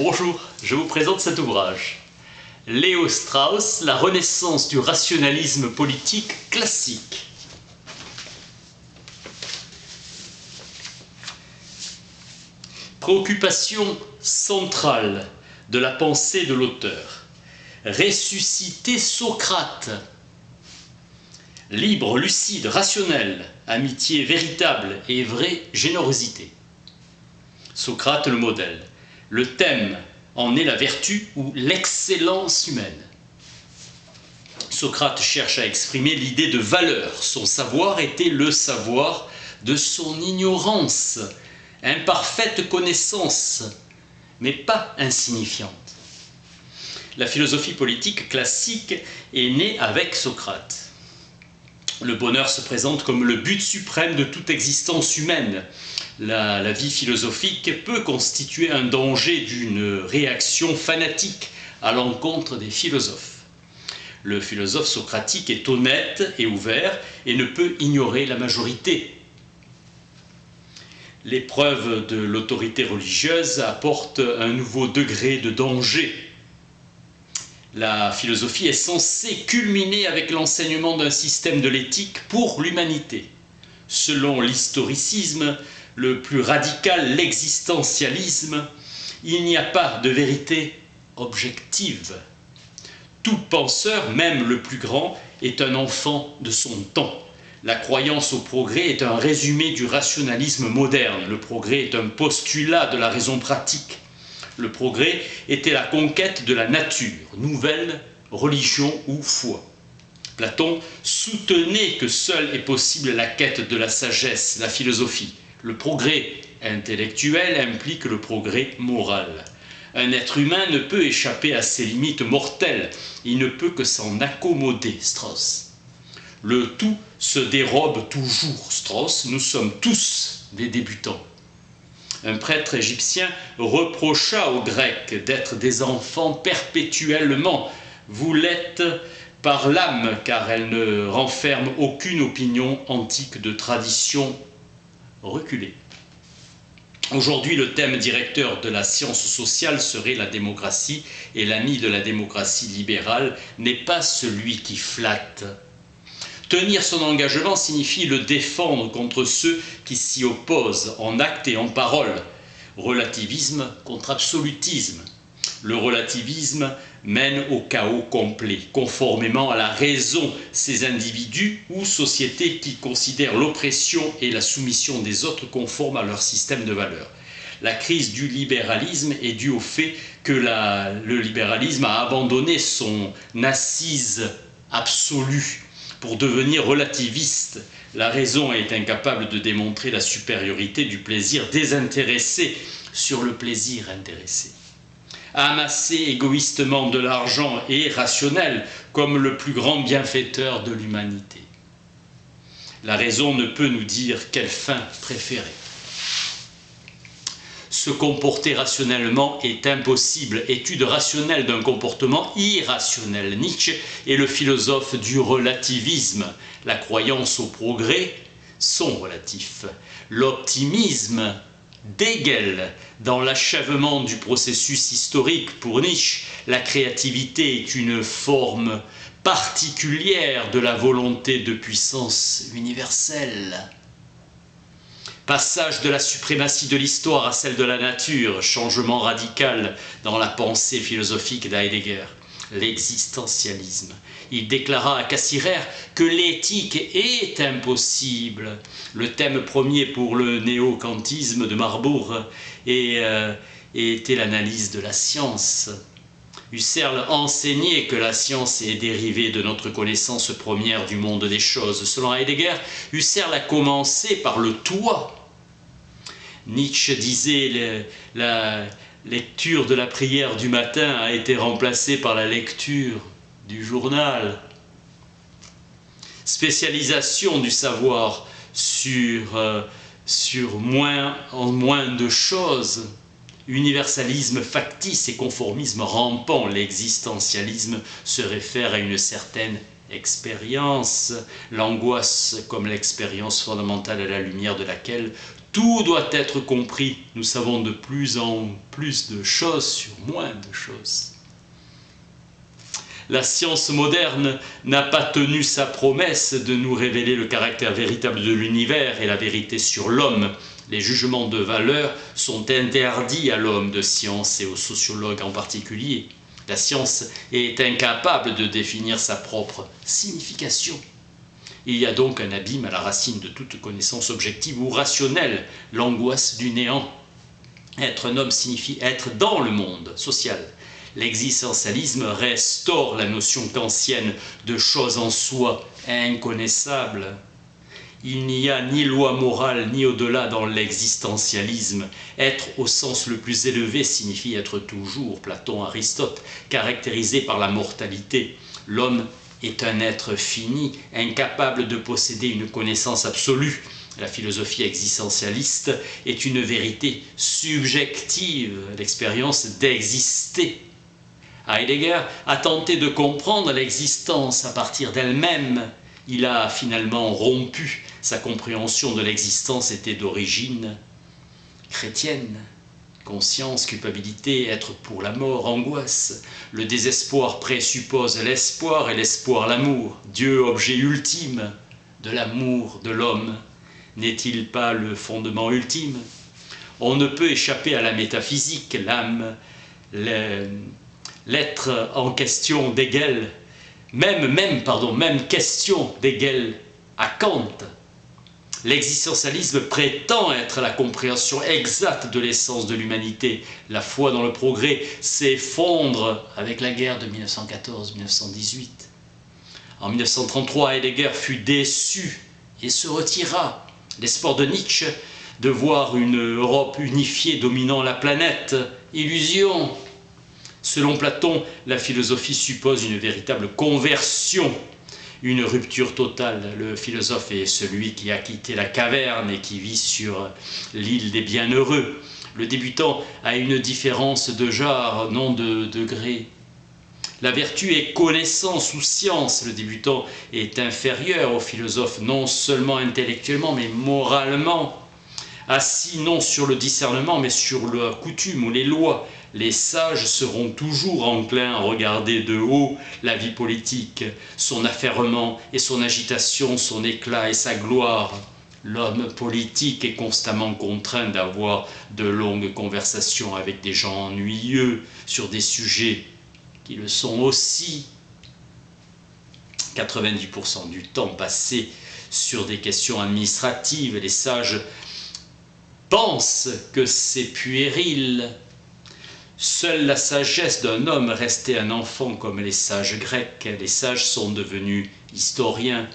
Bonjour, je vous présente cet ouvrage. Léo Strauss, la renaissance du rationalisme politique classique. Préoccupation centrale de la pensée de l'auteur. Ressusciter Socrate. Libre, lucide, rationnel, amitié véritable et vraie générosité. Socrate le modèle. Le thème en est la vertu ou l'excellence humaine. Socrate cherche à exprimer l'idée de valeur. Son savoir était le savoir de son ignorance, imparfaite connaissance, mais pas insignifiante. La philosophie politique classique est née avec Socrate. Le bonheur se présente comme le but suprême de toute existence humaine. La vie philosophique peut constituer un danger d'une réaction fanatique à l'encontre des philosophes. Le philosophe socratique est honnête et ouvert et ne peut ignorer la majorité. L'épreuve de l'autorité religieuse apporte un nouveau degré de danger. La philosophie est censée culminer avec l'enseignement d'un système de l'éthique pour l'humanité. Selon l'historicisme le plus radical, l'existentialisme, il n'y a pas de vérité objective. Tout penseur, même le plus grand, est un enfant de son temps. La croyance au progrès est un résumé du rationalisme moderne. Le progrès est un postulat de la raison pratique. Le progrès était la conquête de la nature, nouvelle religion ou foi. Platon soutenait que seule est possible la quête de la sagesse, la philosophie. Le progrès intellectuel implique le progrès moral. Un être humain ne peut échapper à ses limites mortelles, il ne peut que s'en accommoder, Strauss. Le tout se dérobe toujours, Strauss, nous sommes tous des débutants. Un prêtre égyptien reprocha aux Grecs d'être des enfants perpétuellement. Vous l'êtes par l'âme, car elle ne renferme aucune opinion antique de tradition reculée. Aujourd'hui, le thème directeur de la science sociale serait la démocratie, et l'ami de la démocratie libérale n'est pas celui qui flatte. Tenir son engagement signifie le défendre contre ceux qui s'y opposent en actes et en paroles. Relativisme contre absolutisme. Le relativisme mène au chaos complet, conformément à la raison. Ces individus ou sociétés qui considèrent l'oppression et la soumission des autres conformes à leur système de valeurs. La crise du libéralisme est due au fait que le libéralisme a abandonné son assise absolue pour devenir relativiste. La raison est incapable de démontrer la supériorité du plaisir désintéressé sur le plaisir intéressé. Amasser égoïstement de l'argent est rationnel comme le plus grand bienfaiteur de l'humanité. La raison ne peut nous dire quelle fin préférer. Se comporter rationnellement est impossible. Étude rationnelle d'un comportement irrationnel. Nietzsche est le philosophe du relativisme. La croyance au progrès sont relatifs. L'optimisme d'Hegel dans l'achèvement du processus historique. Pour Nietzsche, la créativité est une forme particulière de la volonté de puissance universelle. Passage de la suprématie de l'histoire à celle de la nature, changement radical dans la pensée philosophique d'Heidegger, l'existentialisme. Il déclara à Cassirer que l'éthique est impossible. Le thème premier pour le néo-kantisme de Marbourg était l'analyse de la science. Husserl enseignait que la science est dérivée de notre connaissance première du monde des choses. Selon Heidegger, Husserl a commencé par le toi. Nietzsche disait la lecture de la prière du matin a été remplacée par la lecture du journal. Spécialisation du savoir sur moins de choses. Universalisme factice et conformisme rampant. L'existentialisme se réfère à une certaine expérience. L'angoisse comme l'expérience fondamentale à la lumière de laquelle Tout doit être compris. Nous savons de plus en plus de choses sur moins de choses. La science moderne n'a pas tenu sa promesse de nous révéler le caractère véritable de l'univers et la vérité sur l'homme. Les jugements de valeur sont interdits à l'homme de science et aux sociologues en particulier. La science est incapable de définir sa propre signification. Il y a donc un abîme à la racine de toute connaissance objective ou rationnelle, l'angoisse du néant. Être un homme signifie être dans le monde social. L'existentialisme restaure la notion kantienne de chose en soi inconnaissable. Il n'y a ni loi morale ni au-delà dans l'existentialisme. Être au sens le plus élevé signifie être toujours, Platon, Aristote, caractérisé par la mortalité. L'homme est un être fini, incapable de posséder une connaissance absolue. La philosophie existentialiste est une vérité subjective, l'expérience d'exister. Heidegger a tenté de comprendre l'existence à partir d'elle-même. Il a finalement rompu. Sa compréhension de l'existence était d'origine chrétienne. Conscience, culpabilité, être pour la mort, angoisse. Le désespoir présuppose l'espoir et l'espoir l'amour. Dieu, objet ultime de l'amour de l'homme, n'est-il pas le fondement ultime? On ne peut échapper à la métaphysique, l'âme, l'être en question d'Hegel, même question d'Hegel à Kant. L'existentialisme prétend être la compréhension exacte de l'essence de l'humanité. La foi dans le progrès s'effondre avec la guerre de 1914-1918. En 1933, Heidegger fut déçu et se retira. L'espoir de Nietzsche de voir une Europe unifiée dominant la planète, illusion. Selon Platon, la philosophie suppose une véritable conversion, une rupture totale. Le philosophe est celui qui a quitté la caverne et qui vit sur l'île des bienheureux. Le débutant a une différence de genre, non de degré. La vertu est connaissance ou science. Le débutant est inférieur au philosophe, non seulement intellectuellement, mais moralement. Assis non sur le discernement, mais sur la coutume ou les lois. Les sages seront toujours enclins à regarder de haut la vie politique, son affairement et son agitation, son éclat et sa gloire. L'homme politique est constamment contraint d'avoir de longues conversations avec des gens ennuyeux sur des sujets qui le sont aussi. 90% du temps passé sur des questions administratives, les sages pensent que c'est puéril. Seule la sagesse d'un homme restait un enfant comme les sages grecs. Les sages sont devenus historiens.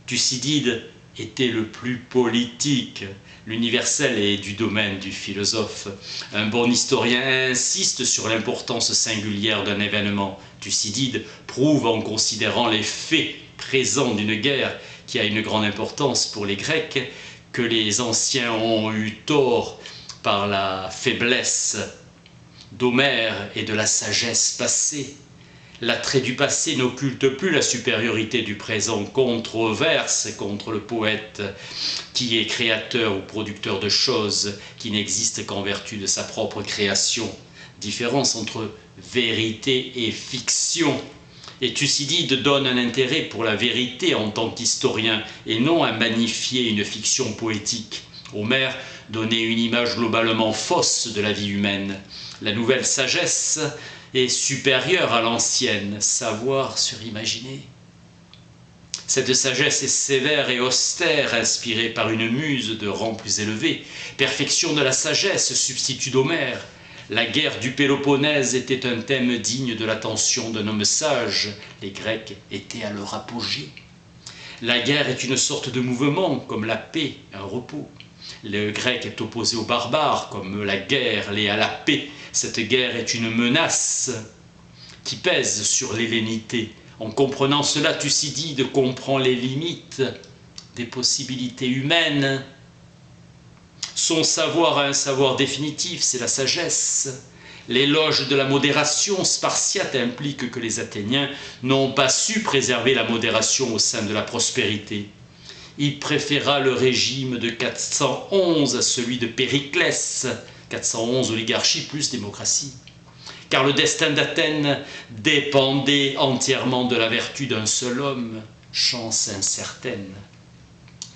Thucydide était le plus politique. L'universel est du domaine du philosophe. Un bon historien insiste sur l'importance singulière d'un événement. Thucydide prouve en considérant les faits présents d'une guerre qui a une grande importance pour les Grecs que les anciens ont eu tort par la faiblesse d'Homère et de la sagesse passée. L'attrait du passé n'occulte plus la supériorité du présent, controverse contre le poète qui est créateur ou producteur de choses qui n'existent qu'en vertu de sa propre création. Différence entre vérité et fiction. Et Thucydide donne un intérêt pour la vérité en tant qu'historien et non à magnifier une fiction poétique. Homère donnait une image globalement fausse de la vie humaine. La nouvelle sagesse est supérieure à l'ancienne, savoir surimaginer. Cette sagesse est sévère et austère, inspirée par une muse de rang plus élevé. Perfection de la sagesse, substitut d'Homère. La guerre du Péloponnèse était un thème digne de l'attention d'un homme sage. Les Grecs étaient à leur apogée. La guerre est une sorte de mouvement, comme la paix, un repos. Le grec est opposé au barbare, comme la guerre l'est à la paix. Cette guerre est une menace qui pèse sur l'hellénité. En comprenant cela, Thucydide comprend les limites des possibilités humaines. Son savoir a un savoir définitif, c'est la sagesse. L'éloge de la modération spartiate implique que les Athéniens n'ont pas su préserver la modération au sein de la prospérité. Il préféra le régime de 411 à celui de Périclès, 411 oligarchie plus démocratie. Car le destin d'Athènes dépendait entièrement de la vertu d'un seul homme, chance incertaine.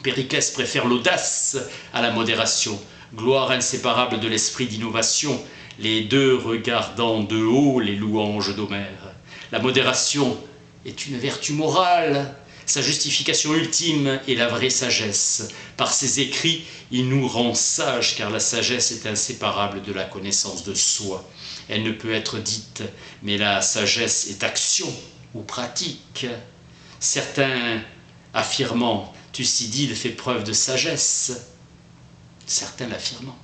Périclès préfère l'audace à la modération, gloire inséparable de l'esprit d'innovation, les deux regardant de haut les louanges d'Homère. La modération est une vertu morale, sa justification ultime est la vraie sagesse. Par ses écrits, il nous rend sages, car la sagesse est inséparable de la connaissance de soi. Elle ne peut être dite, mais la sagesse est action ou pratique. Certains affirmant Thucydide fait preuve de sagesse, certains l'affirmant.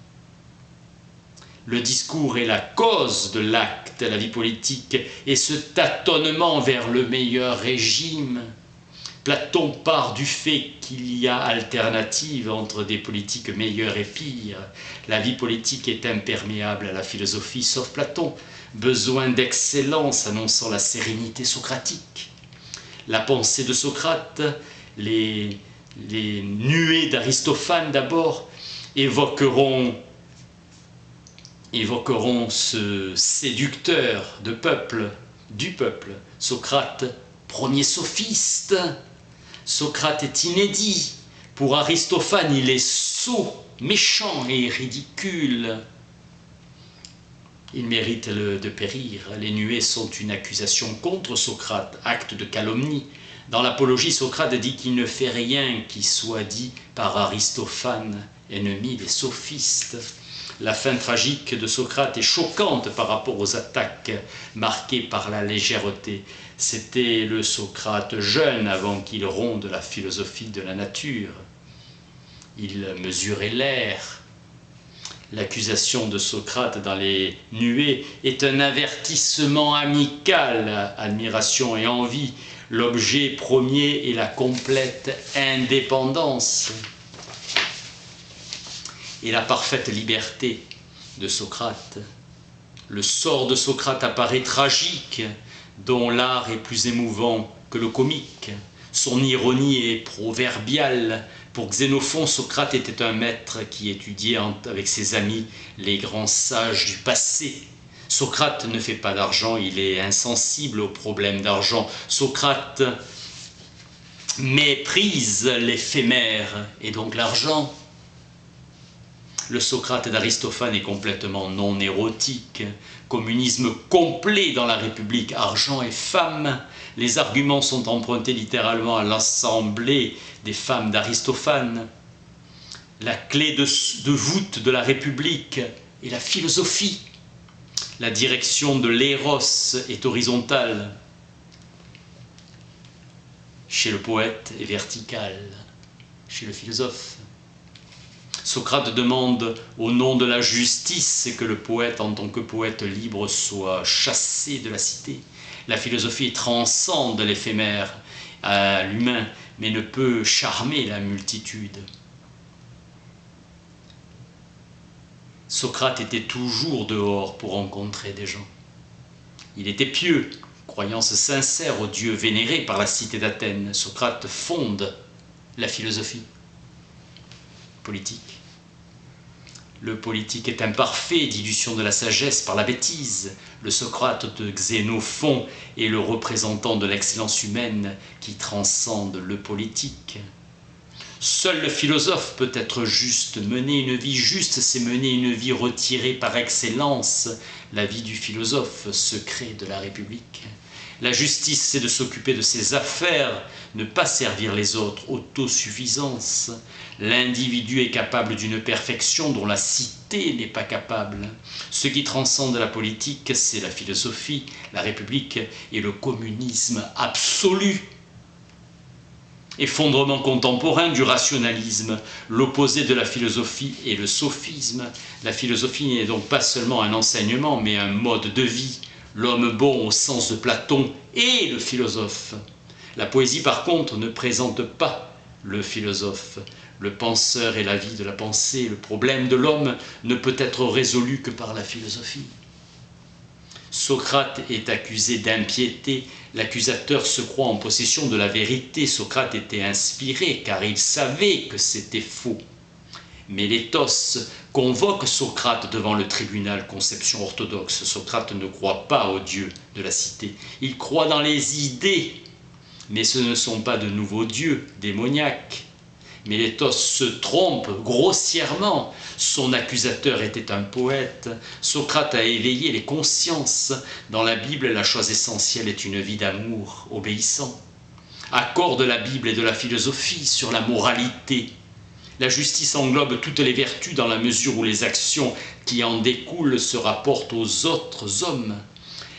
Le discours est la cause de l'acte, la vie politique, et ce tâtonnement vers le meilleur régime. Platon part du fait qu'il y a alternative entre des politiques meilleures et pires. La vie politique est imperméable à la philosophie, sauf Platon. Besoin d'excellence annonçant la sérénité socratique. La pensée de Socrate, les nuées d'Aristophane d'abord, évoqueront ce séducteur de peuple, du peuple. Socrate, premier sophiste. Socrate est inédit. Pour Aristophane, il est sot, méchant et ridicule. Il mérite de périr. Les nuées sont une accusation contre Socrate, acte de calomnie. Dans l'Apologie, Socrate dit qu'il ne fait rien qui soit dit par Aristophane, ennemi des sophistes. La fin tragique de Socrate est choquante par rapport aux attaques marquées par la légèreté. C'était le Socrate jeune avant qu'il ronde la philosophie de la nature. Il mesurait l'air. L'accusation de Socrate dans les nuées est un avertissement amical, admiration et envie. L'objet premier est la complète indépendance et la parfaite liberté de Socrate. Le sort de Socrate apparaît tragique, dont l'art est plus émouvant que le comique. Son ironie est proverbiale. Pour Xénophon, Socrate était un maître qui étudiait avec ses amis les grands sages du passé. Socrate ne fait pas d'argent, il est insensible aux problèmes d'argent. Socrate méprise l'éphémère et donc l'argent. Le Socrate d'Aristophane est complètement non érotique. Communisme complet dans la République, argent et femmes. Les arguments sont empruntés littéralement à l'assemblée des femmes d'Aristophane. La clé de voûte de la République est la philosophie. La direction de l'éros est horizontale. Chez le poète et verticale. Chez le philosophe. Socrate demande au nom de la justice que le poète, en tant que poète libre, soit chassé de la cité. La philosophie transcende l'éphémère à l'humain, mais ne peut charmer la multitude. Socrate était toujours dehors pour rencontrer des gens. Il était pieux, croyance sincère au dieu vénéré par la cité d'Athènes. Socrate fonde la philosophie politique. Le politique est imparfait, dilution de la sagesse par la bêtise. Le Socrate de Xénophon est le représentant de l'excellence humaine qui transcende le politique. Seul le philosophe peut être juste. Mener une vie juste, c'est mener une vie retirée par excellence. La vie du philosophe, secret de la République. La justice, c'est de s'occuper de ses affaires, ne pas servir les autres, autosuffisance. L'individu est capable d'une perfection dont la cité n'est pas capable. Ce qui transcende la politique, c'est la philosophie, la République et le communisme absolu. Effondrement contemporain du rationalisme, l'opposé de la philosophie est le sophisme. La philosophie n'est donc pas seulement un enseignement, mais un mode de vie. L'homme bon au sens de Platon est le philosophe. La poésie, par contre, ne présente pas le philosophe. Le penseur est la vie de la pensée. Le problème de l'homme ne peut être résolu que par la philosophie. Socrate est accusé d'impiété. L'accusateur se croit en possession de la vérité. Socrate était inspiré car il savait que c'était faux. Mélétos convoque Socrate devant le tribunal, conception orthodoxe. Socrate ne croit pas au Dieu de la cité. Il croit dans les idées, mais ce ne sont pas de nouveaux dieux démoniaques. Mélétos se trompe grossièrement. Son accusateur était un poète. Socrate a éveillé les consciences. Dans la Bible, la chose essentielle est une vie d'amour obéissant. Accord de la Bible et de la philosophie sur la moralité. La justice englobe toutes les vertus dans la mesure où les actions qui en découlent se rapportent aux autres hommes.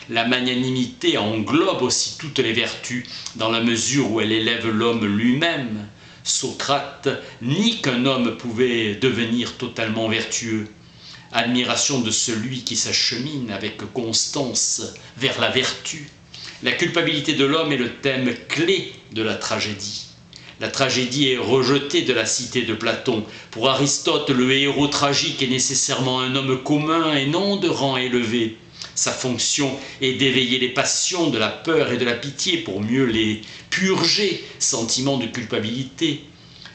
La magnanimité englobe aussi toutes les vertus dans la mesure où elle élève l'homme lui-même. Socrate nie qu'un homme pouvait devenir totalement vertueux. Admiration de celui qui s'achemine avec constance vers la vertu. La culpabilité de l'homme est le thème clé de la tragédie. La tragédie est rejetée de la cité de Platon. Pour Aristote, le héros tragique est nécessairement un homme commun et non de rang élevé. Sa fonction est d'éveiller les passions de la peur et de la pitié pour mieux les purger, sentiment de culpabilité.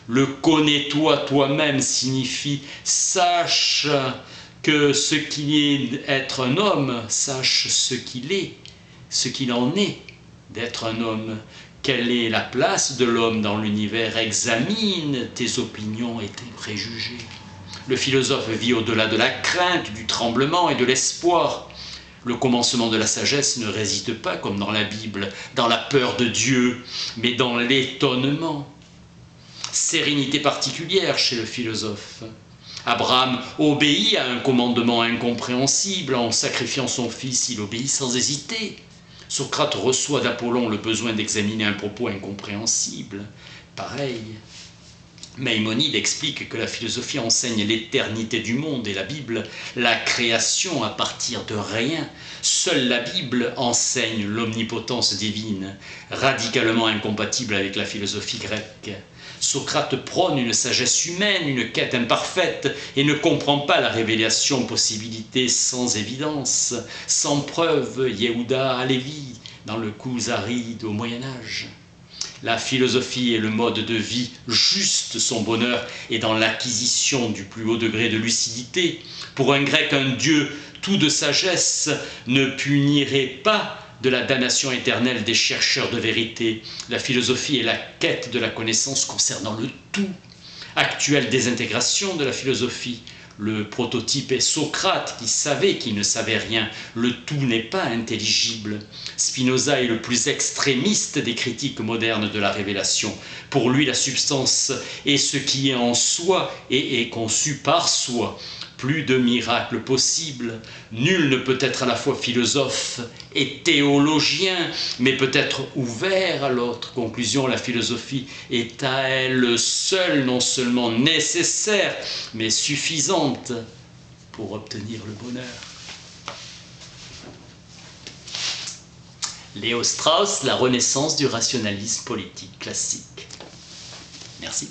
Le connais-toi toi-même signifie sache que ce qu'il est être un homme, sache ce qu'il est, ce qu'il en est d'être un homme. Quelle est la place de l'homme dans l'univers? Examine tes opinions et tes préjugés. Le philosophe vit au-delà de la crainte, du tremblement et de l'espoir. Le commencement de la sagesse ne réside pas, comme dans la Bible, dans la peur de Dieu, mais dans l'étonnement. Sérénité particulière chez le philosophe. Abraham obéit à un commandement incompréhensible. En sacrifiant son fils, il obéit sans hésiter. Socrate reçoit d'Apollon le besoin d'examiner un propos incompréhensible. Pareil. Maïmonide explique que la philosophie enseigne l'éternité du monde et la Bible, la création à partir de rien. Seule la Bible enseigne l'omnipotence divine, radicalement incompatible avec la philosophie grecque. Socrate prône une sagesse humaine, une quête imparfaite, et ne comprend pas la révélation, possibilité sans évidence, sans preuve, Yehuda Halevi, dans le Kuzari au Moyen-Âge. La philosophie est le mode de vie juste, son bonheur est dans l'acquisition du plus haut degré de lucidité. Pour un grec, un dieu tout de sagesse ne punirait pas de la damnation éternelle des chercheurs de vérité. La philosophie est la quête de la connaissance concernant le tout. Actuelle désintégration de la philosophie. Le prototype est Socrate qui savait qu'il ne savait rien. Le tout n'est pas intelligible. Spinoza est le plus extrémiste des critiques modernes de la révélation. Pour lui, la substance est ce qui est en soi et est conçu par soi. Plus de miracles possibles. Nul ne peut être à la fois philosophe et théologien, mais peut être ouvert à l'autre. Conclusion, la philosophie est à elle seule non seulement nécessaire, mais suffisante pour obtenir le bonheur. Léo Strauss, la renaissance du rationalisme politique classique. Merci.